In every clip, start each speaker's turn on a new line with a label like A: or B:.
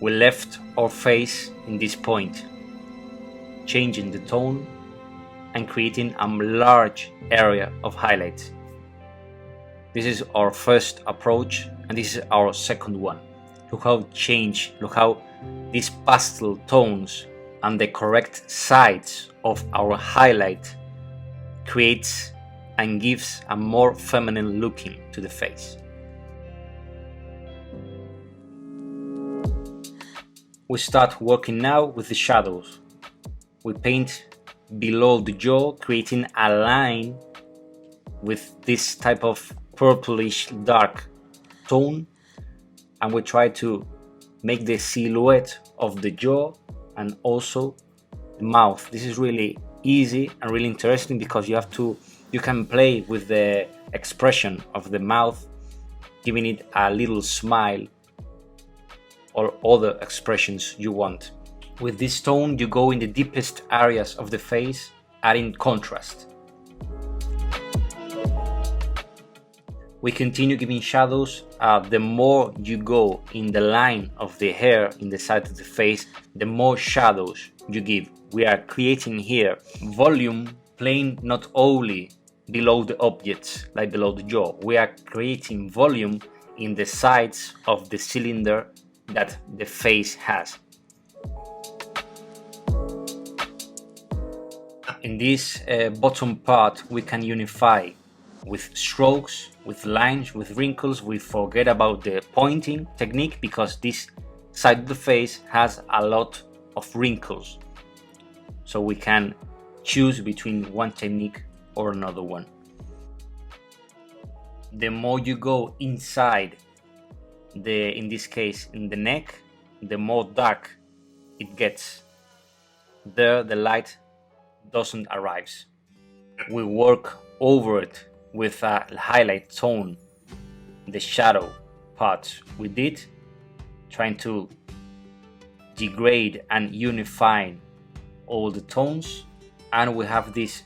A: we left our face in this point, changing the tone and creating a large area of highlights. This is our first approach, and this is our second one. Look how it changed, look how these pastel tones and the correct sides of our highlight creates and gives a more feminine looking to the face. We start working now with the shadows. We paint below the jaw, creating a line with this type of purplish dark tone, and we try to make the silhouette of the jaw and also the mouth. This is really easy and really interesting because you can play with the expression of the mouth, giving it a little smile or other expressions you want. With this tone, you go in the deepest areas of the face, adding contrast. We continue giving shadows. The more you go in the line of the hair in the side of the face, the more shadows you give. We are creating here volume, playing not only below the objects, like below the jaw. We are creating volume in the sides of the cylinder that the face has. In this bottom part, we can unify with strokes, with lines, with wrinkles. We forget about the pointing technique because this side of the face has a lot of wrinkles. So we can choose between one technique or another one. The more you go inside in this case in the neck, the more dark it gets. There the light doesn't arrive. We work over it with a highlight tone, the shadow part we did, trying to degrade and unify all the tones, and we have this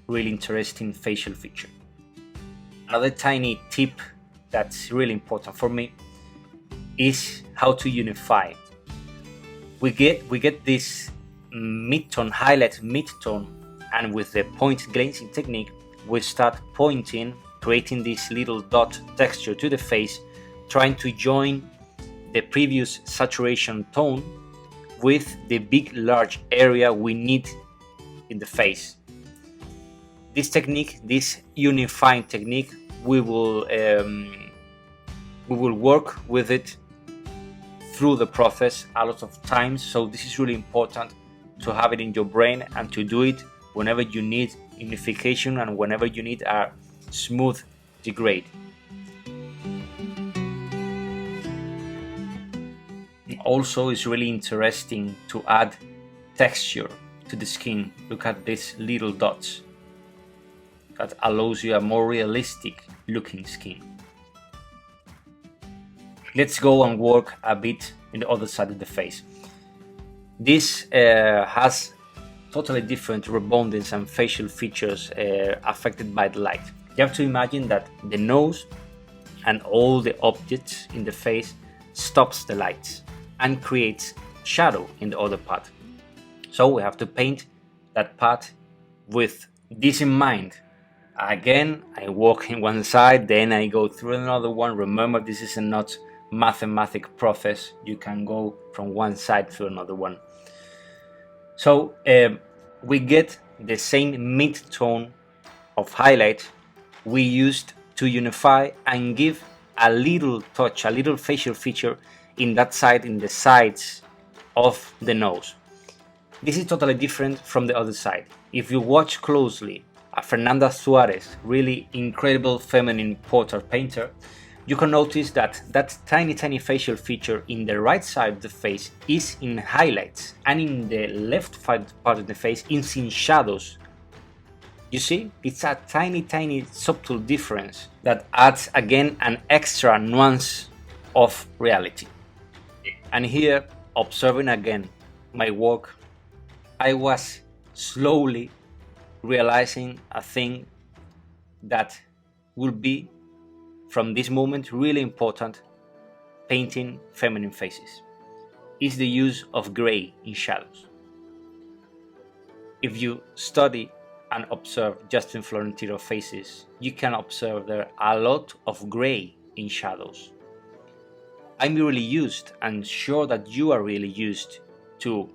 A: really interesting facial feature. Another tiny tip that's really important for me is how to unify. We get this mid-tone, highlight mid-tone, and with the point glazing technique, we start pointing, creating this little dot texture to the face, trying to join the previous saturation tone with the big large area we need in the face. This technique, this unifying technique, we will work with it through the process a lot of times. So this is really important to have it in your brain and to do it whenever you need unification and whenever you need a smooth degrade. Also, it's really interesting to add texture to the skin. Look at these little dots. That allows you a more realistic looking skin. Let's go and work a bit in the other side of the face. This has totally different rebondings and facial features affected by the light. You have to imagine that the nose and all the objects in the face stops the light and creates shadow in the other part. So we have to paint that part with this in mind. Again, I walk in one side, then I go through another one. Remember, this is not mathematic process. You can go from one side to another one. So we get the same mid-tone of highlight we used to unify and give a little touch, a little facial feature in that side, in the sides of the nose. This is totally different from the other side. If you watch closely Fernanda Suarez, really incredible feminine portrait painter, you can notice that that tiny facial feature in the right side of the face is in highlights, and in the left part of the face is in shadows. You see, it's a tiny subtle difference that adds again an extra nuance of reality. And here, observing again my work, I was slowly realizing a thing that will be, from this moment, really important: painting feminine faces. is the use of gray in shadows. If you study and observe Justin Florentino faces, you can observe there are a lot of gray in shadows. I'm really used, and sure that you are really used, to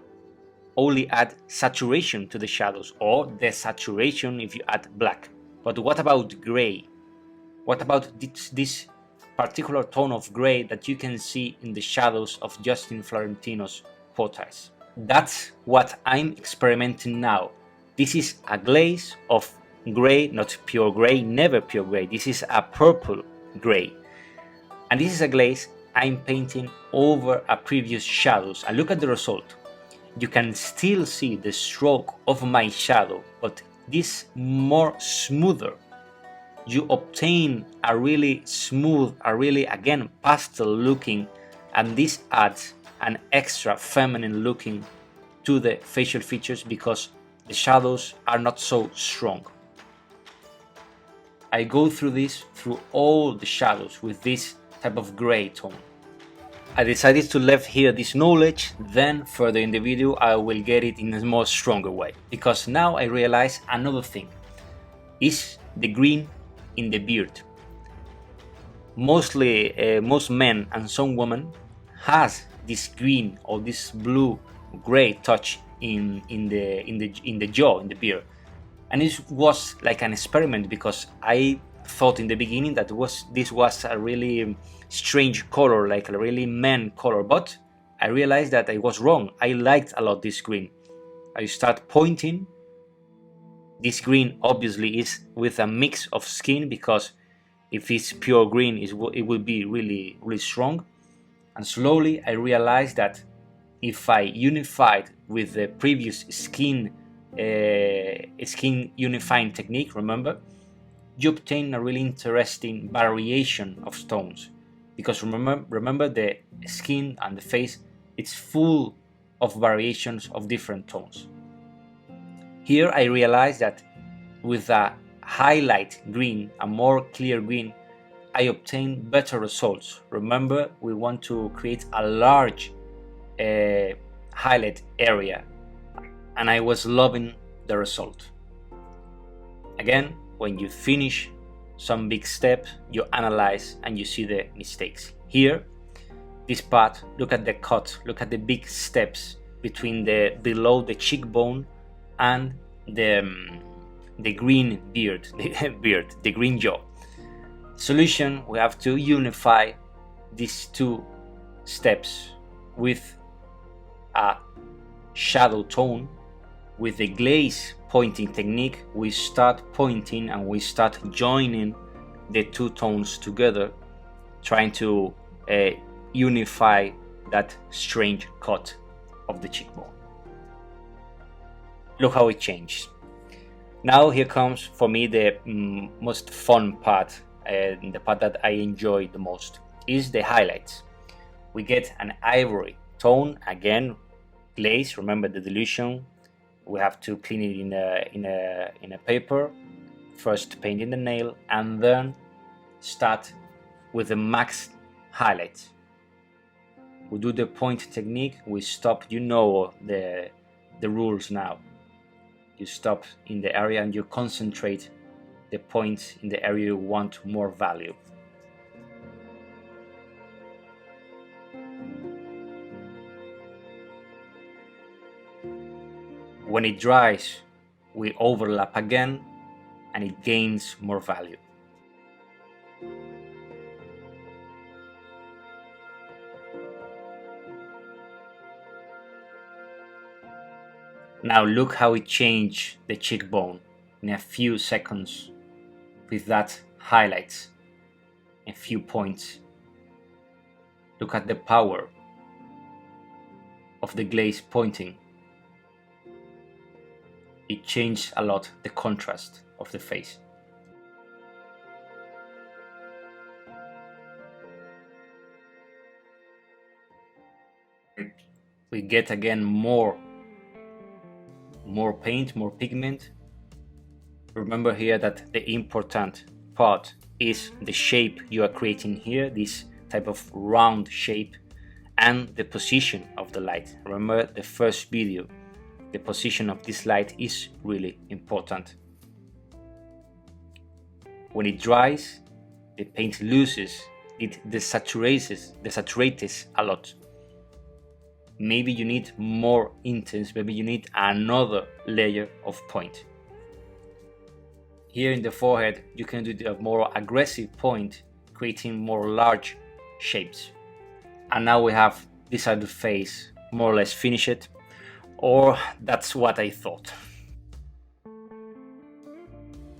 A: only add saturation to the shadows, or desaturation if you add black. But what about gray? What about this particular tone of gray that you can see in the shadows of Justin Florentino's portraits? That's what I'm experimenting now. This is a glaze of gray, not pure gray, never pure gray. This is a purple gray. And this is a glaze I'm painting over a previous shadows. And look at the result. You can still see the stroke of my shadow, but this more smoother. You obtain a really smooth, a really, again, pastel looking, and this adds an extra feminine looking to the facial features because the shadows are not so strong. I go through this through all the shadows with this type of gray tone. I decided to leave here this knowledge, then further in the video I will get it in a more stronger way, because now I realize another thing is the green in the beard. Most men and some women has this green or this blue gray touch in the jaw, in the beard, and it was like an experiment because I thought in the beginning that this was a really strange color, like a really man color, but I realized that I was wrong. I liked a lot this green. I start pointing. This green obviously is with a mix of skin, because if it's pure green it will be really strong. And slowly I realized that if I unified with the previous skin unifying technique, remember, you obtain a really interesting variation of tones, because remember the skin and the face, it's full of variations of different tones. Here I realized that with a highlight green, a more clear green, I obtain better results. Remember, we want to create a large highlight area, and I was loving the result. Again, when you finish some big step, you analyze and you see the mistakes. Here, this part, look at the cut, look at the big steps between below the cheekbone and the green beard, the green jaw. Solution, we have to unify these two steps with a shadow tone. With the glaze pointing technique, we start pointing and we start joining the two tones together, trying to unify that strange cut of the cheekbone. Look how it changes. Now here comes for me the most fun part, the part that I enjoy the most, is the highlights. We get an ivory tone, again glaze, remember the dilution. We have to clean it in a paper, first painting the nail, and then start with the max highlights. We do the point technique, we stop, you know the rules now. You stop in the area and you concentrate the points in the area you want more value. When it dries, we overlap again and it gains more value. Now look how it changed the cheekbone in a few seconds with that highlights, a few points. Look at the power of the glaze pointing. It changed a lot the contrast of the face. We get again more paint, more pigment. Remember here that the important part is the shape you are creating here, this type of round shape, and the position of the light. Remember the first video, the position of this light is really important. When it dries, the paint loses, it desaturates a lot. Maybe you need more intense, maybe you need another layer of point. Here in the forehead, you can do a more aggressive point, creating more large shapes. And now we have this side of the face more or less finished, or that's what I thought.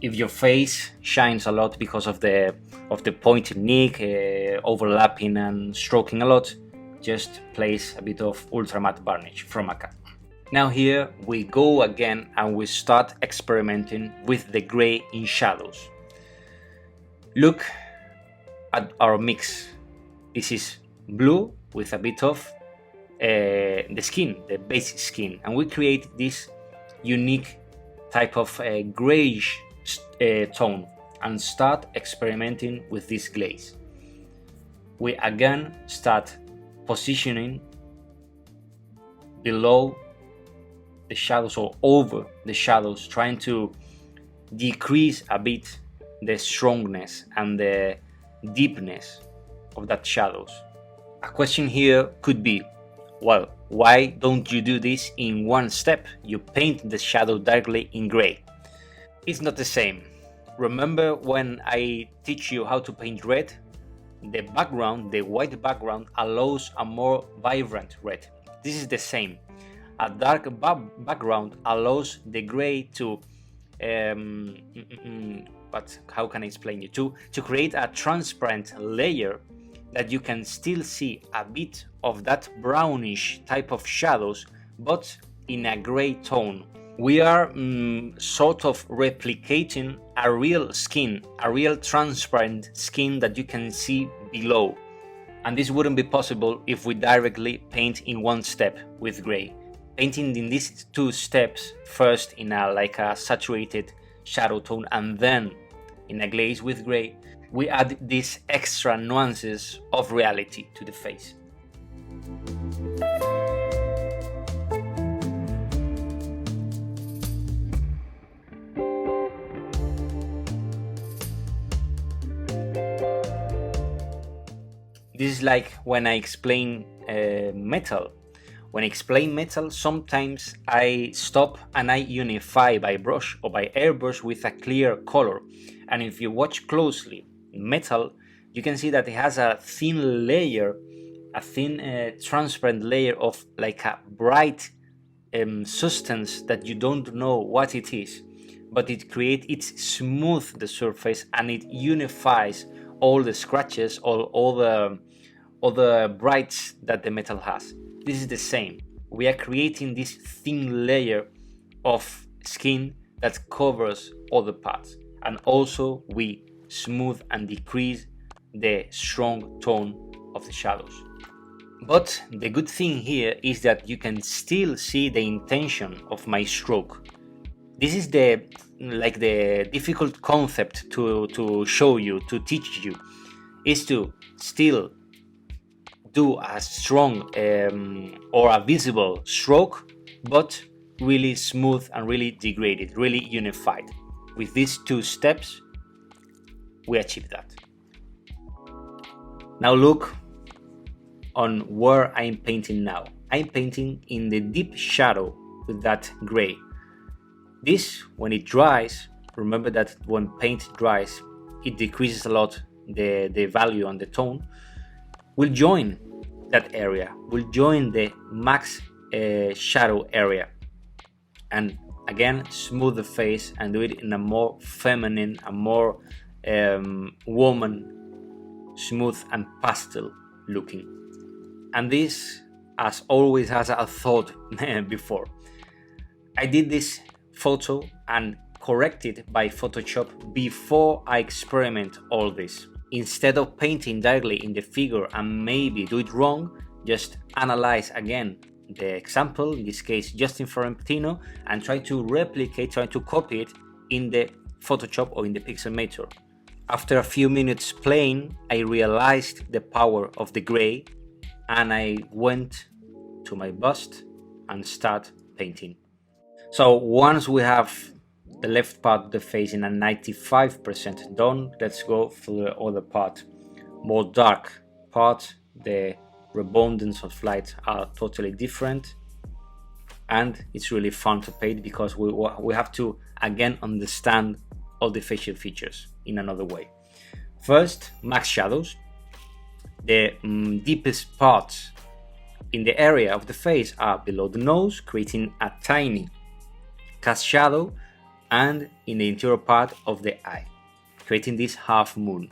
A: If your face shines a lot because of the pointed neck, overlapping and stroking a lot, just place a bit of ultramatte varnish from a cat. Now here we go again and we start experimenting with the gray in shadows. Look at our mix. This is blue with a bit of the skin, the base skin, and we create this unique type of grayish tone and start experimenting with this glaze. We again start positioning below the shadows or over the shadows, trying to decrease a bit the strongness and the deepness of that shadows. A question here could be, well, why don't you do this in one step? You paint the shadow directly in gray. It's not the same. Remember when I teach you how to paint red? The background, the white background, allows a more vibrant red. This is the same. A dark background allows the gray to, but how can I explain it? To create a transparent layer that you can still see a bit of that brownish type of shadows, but in a gray tone. We are sort of replicating a real skin, a real transparent skin that you can see below. And this wouldn't be possible if we directly paint in one step with gray. Painting in these two steps, first in a saturated shadow tone and then in a glaze with gray, we add these extra nuances of reality to the face. This is like when I explain metal. When I explain metal, sometimes I stop and I unify by brush or by airbrush with a clear color. And if you watch closely metal, you can see that it has a thin layer, a thin transparent layer of like a bright substance that you don't know what it is, but it smooths the surface and it unifies all the scratches, all the brights that the metal has. This is the same. We are creating this thin layer of skin that covers all the parts, and also we smooth and decrease the strong tone of the shadows. But the good thing here is that you can still see the intention of my stroke. This is the difficult concept to show you, to teach you, is to still do a strong or a visible stroke, but really smooth and really degraded, really unified. With these two steps, we achieve that. Now look on where I'm painting now. I'm painting in the deep shadow with that gray. This, when it dries, remember that when paint dries, it decreases a lot the value on the tone, will join that area, will join the max shadow area, and again smooth the face and do it in a more feminine, a more woman, smooth and pastel looking. And this, as always, has a thought before. I did this photo and corrected by Photoshop before I experiment all this. Instead of painting directly in the figure and maybe do it wrong, just analyze again the example, in this case Justin Ferrantino, and try to replicate, try to copy it in the Photoshop or in the Pixelmator. After a few minutes playing, I realized the power of the gray and I went to my bust and start painting. So once we have the left part of the face in a 95% done, let's go for the other part, more dark part. The rebondance of light are totally different, and it's really fun to paint because we have to again understand all the facial features in another way. First, max shadows. The deepest parts in the area of the face are below the nose, creating a tiny cast shadow, and in the interior part of the eye, creating this half moon.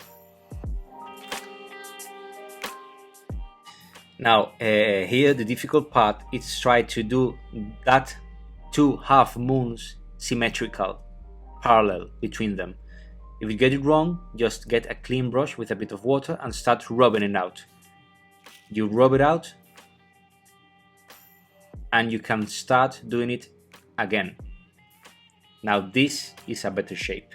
A: Now, here the difficult part is try to do that two half moons symmetrical, parallel between them. If you get it wrong, just get a clean brush with a bit of water and start rubbing it out. You rub it out, and you can start doing it again. Now this is a better shape.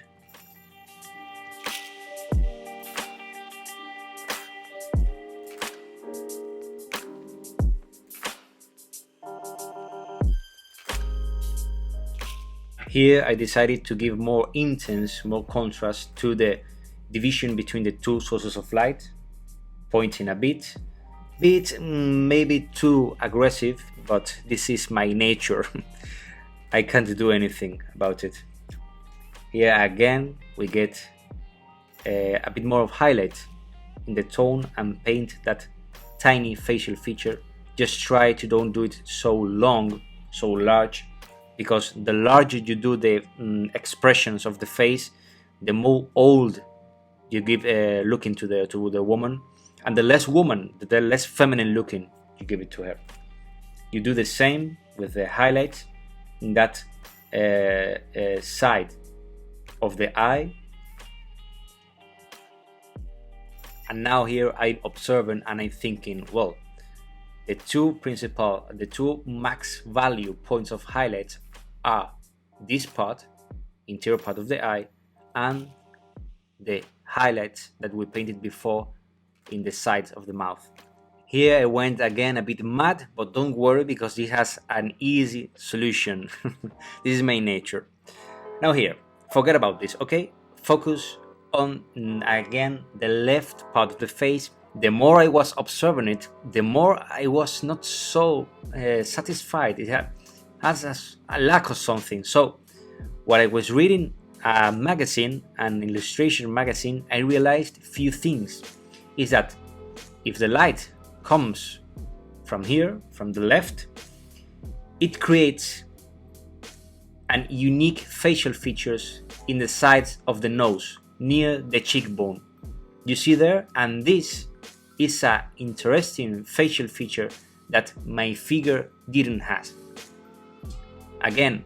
A: Here I decided to give more intense, more contrast to the division between the two sources of light, pointing a bit maybe too aggressive, but this is my nature. I can't do anything about it. Here again we get a bit more of highlight in the tone and paint that tiny facial feature. Just try to don't do it so long, so large, because the larger you do the expressions of the face, the more old you give looking to the woman, and the less feminine looking you give it to her. You do the same with the highlights in that side of the eye. And now here I'm observing and I'm thinking, well, the two max value points of highlights are this part, interior part of the eye, and the highlights that we painted before in the sides of the mouth. Here I went again a bit mad, but don't worry because this has an easy solution. This is my nature. Now here, forget about this, okay? Focus on again the left part of the face. The more I was observing it, the more I was not so satisfied. It has a lack of something. So while I was reading a magazine, an illustration magazine, I realized a few things. Is that if the light comes from here, from the left, it creates an unique facial features in the sides of the nose, near the cheekbone. You see there? And this is an interesting facial feature that my figure didn't have. Again,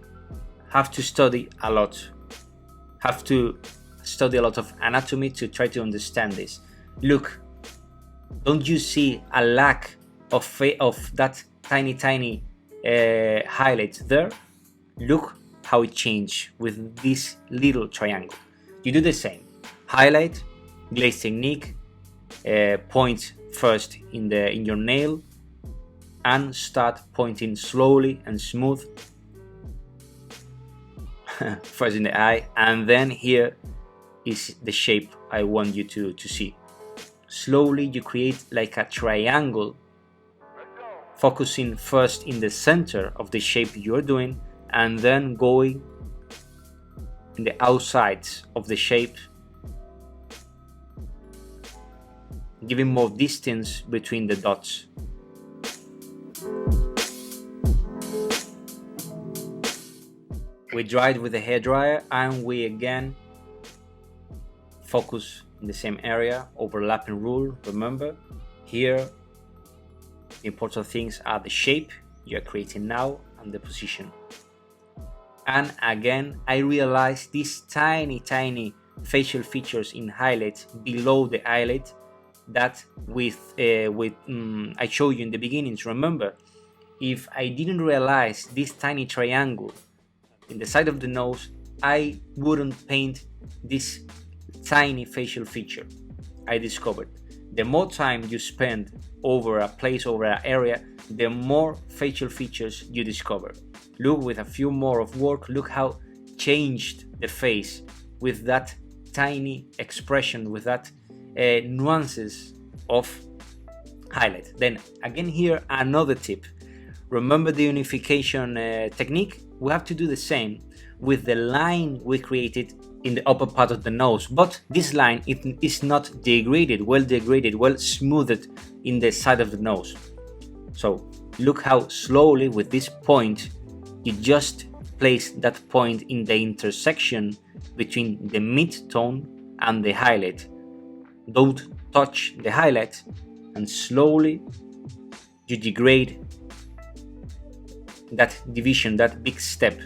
A: have to study a lot. Have to study a lot of anatomy to try to understand this. Look, don't you see a lack of that tiny highlights there? Look how it changed with this little triangle. You do the same. Highlight, glaze technique, point first in your nail, and start pointing slowly and smooth. First in the eye, and then here is the shape I want you to see. Slowly you create like a triangle, focusing first in the center of the shape you're doing, and then going in the outsides of the shape, giving more distance between the dots. We dried with the hairdryer, and we again focus in the same area, overlapping rule. Remember, here the important things are the shape you are creating now and the position. And again, I realized these tiny facial features in highlights below the eyelid that I showed you in the beginnings. Remember, if I didn't realize this tiny triangle in the side of the nose, I wouldn't paint this tiny facial feature. I discovered the more time you spend over a place, over an area, the more facial features you discover. Look, with a few more of work, look how changed the face with that tiny expression, with that nuances of highlight. Then again here, another tip. Remember the unification technique? We have to do the same with the line we created in the upper part of the nose, but this line is not degraded, well smoothed in the side of the nose. So look how slowly with this point you just place that point in the intersection between the mid-tone and the highlight. Don't touch the highlight, and slowly you degrade that division, that big step.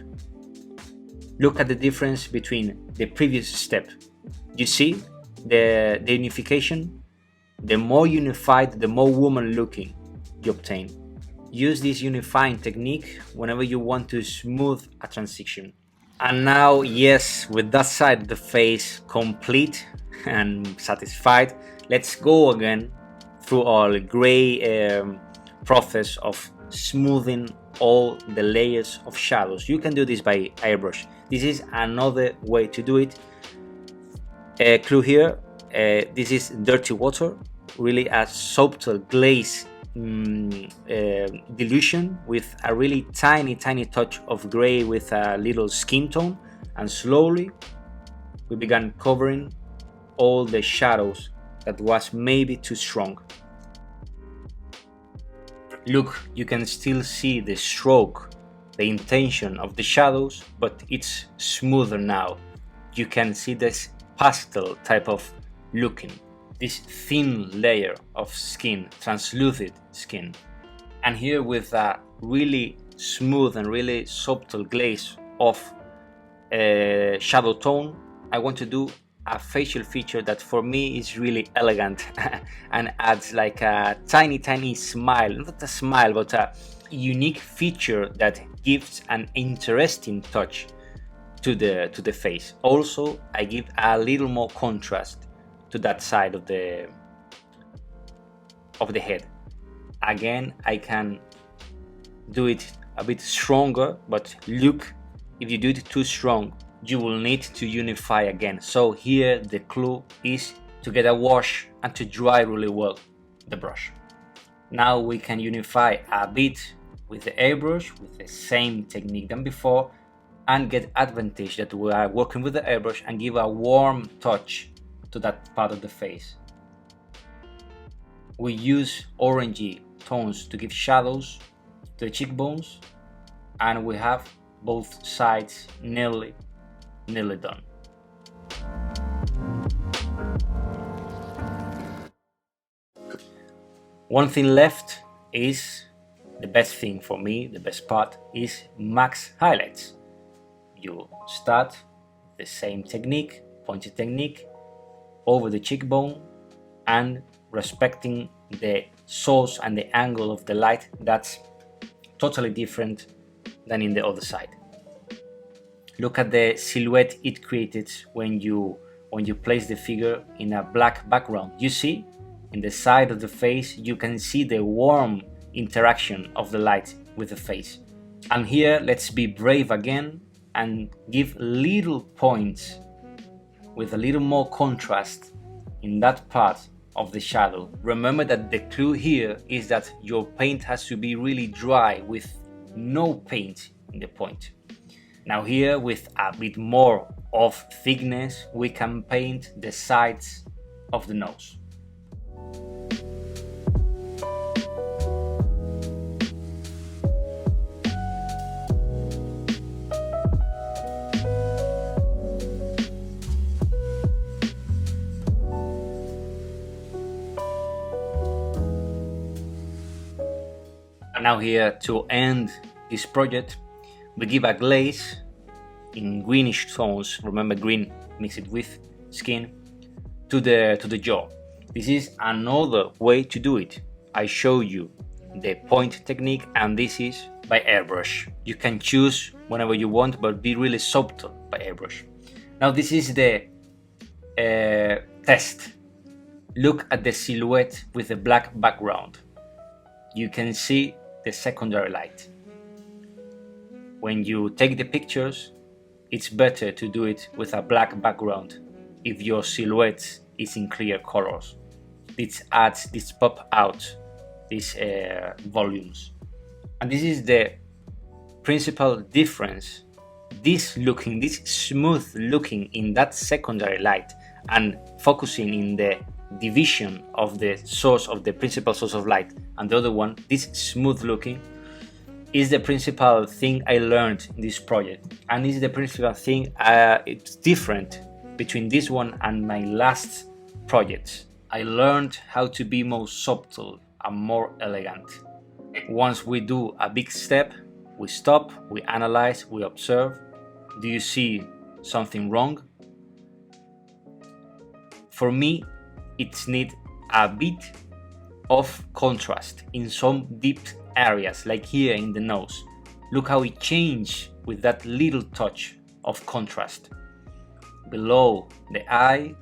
A: Look at the difference between the previous step. You see the unification? The more unified, the more woman looking you obtain. Use this unifying technique whenever you want to smooth a transition. And now, yes, with that side of the face complete and satisfied, let's go again through our gray process of smoothing all the layers of shadows. You can do this by airbrush. This is another way to do it. Clue here, this is dirty water, really a subtle glaze dilution with a really tiny touch of gray with a little skin tone, and slowly we began covering all the shadows that was maybe too strong. Look, you can still see the stroke, the intention of the shadows, but it's smoother now. You can see this pastel type of looking, this thin layer of skin, translucent skin. And here with a really smooth and really subtle glaze of shadow tone, I want to do a facial feature that for me is really elegant and adds like a tiny smile, not a smile, but a unique feature that gives an interesting touch to the face. Also, I give a little more contrast to that side of the head. Again, I can do it a bit stronger, but look, if you do it too strong, you will need to unify again. So here the clue is to get a wash and to dry really well the brush. Now we can unify a bit with the airbrush with the same technique than before, and get advantage that we are working with the airbrush and give a warm touch to that part of the face. We use orangey tones to give shadows to the cheekbones, and we have both sides nearly done. One thing left is the best thing for me, the best part is max highlights. You start the same technique, pointed technique, over the cheekbone, and respecting the source and the angle of the light that's totally different than in the other side. Look at the silhouette it created when you place the figure in a black background. You see, in the side of the face, you can see the warm interaction of the light with the face. And here, let's be brave again and give little points with a little more contrast in that part of the shadow. Remember that the clue here is that your paint has to be really dry with no paint in the point. Now here, with a bit more of thickness, we can paint the sides of the nose. And now here, to end this project, we give a glaze in greenish tones. Remember, green mixed with skin to the jaw. This is another way to do it. I show you the point technique, and this is by airbrush. You can choose whenever you want, but be really subtle by airbrush. Now this is the test. Look at the silhouette with the black background. you can see the secondary light. When you take the pictures, it's better to do it with a black background if your silhouette is in clear colors. This adds this pop out, these volumes. And this is the principal difference. This smooth looking in that secondary light and focusing in the division of the source of the principal source of light and the other one, this smooth looking, is the principal thing I learned in this project, and is the principal thing it's different between this one and my last projects. I learned how to be more subtle and more elegant. Once we do a big step, we stop, we analyze, we observe. Do you see something wrong? For me, it needs a bit of contrast in some deep areas, like here in the nose. Look how it changed with that little touch of contrast. Below the eye,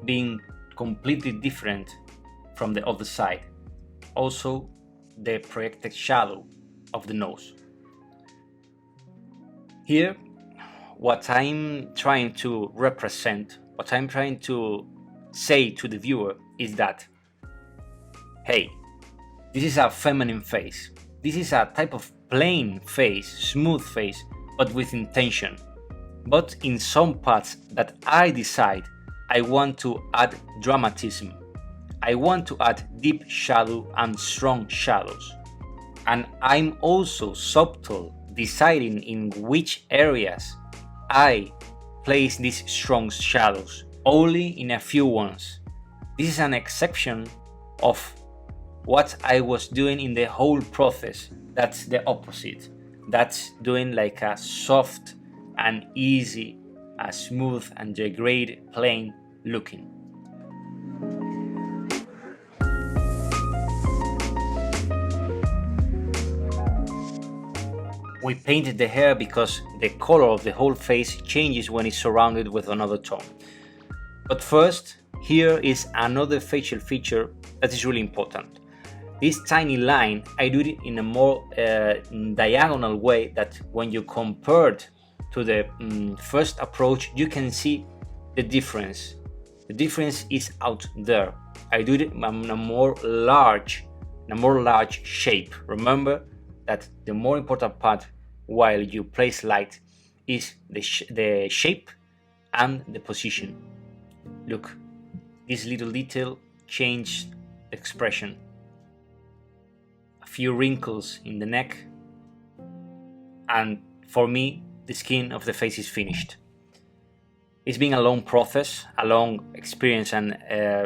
A: being completely different from the other side. Also, the projected shadow of the nose. Here, what I'm trying to represent, what I'm trying to say to the viewer is that, hey, this is a feminine face. This is a type of plain face, smooth face, but with intention. But in some parts that I decide, I want to add dramatism. I want to add deep shadow and strong shadows. And I'm also subtle, deciding in which areas I place these strong shadows, only in a few ones. This is an exception of what I was doing in the whole process. That's the opposite. That's doing like a soft and easy, a smooth and degraded, plain looking. We painted the hair because the color of the whole face changes when it's surrounded with another tone. But first, here is another facial feature that is really important. This tiny line, I do it in a more diagonal way, that when you compare it to the first approach, you can see the difference. The difference is out there. I do it in a more large shape. Remember that the more important part while you place light is the shape and the position. Look, this little detail changed the expression. A few wrinkles in the neck, and for me, the skin of the face is finished. It's been a long process, a long experience, and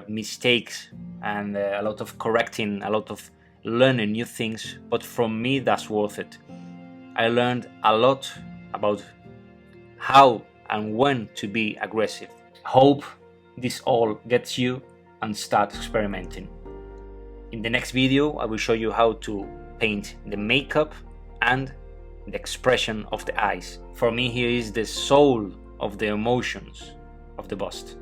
A: mistakes, and a lot of correcting, a lot of learning new things, but for me that's worth it. I learned a lot about how and when to be aggressive. Hope this all gets you and start experimenting. In the next video I will show you how to paint the makeup and the expression of the eyes. For me, here is the soul of the emotions of the bust.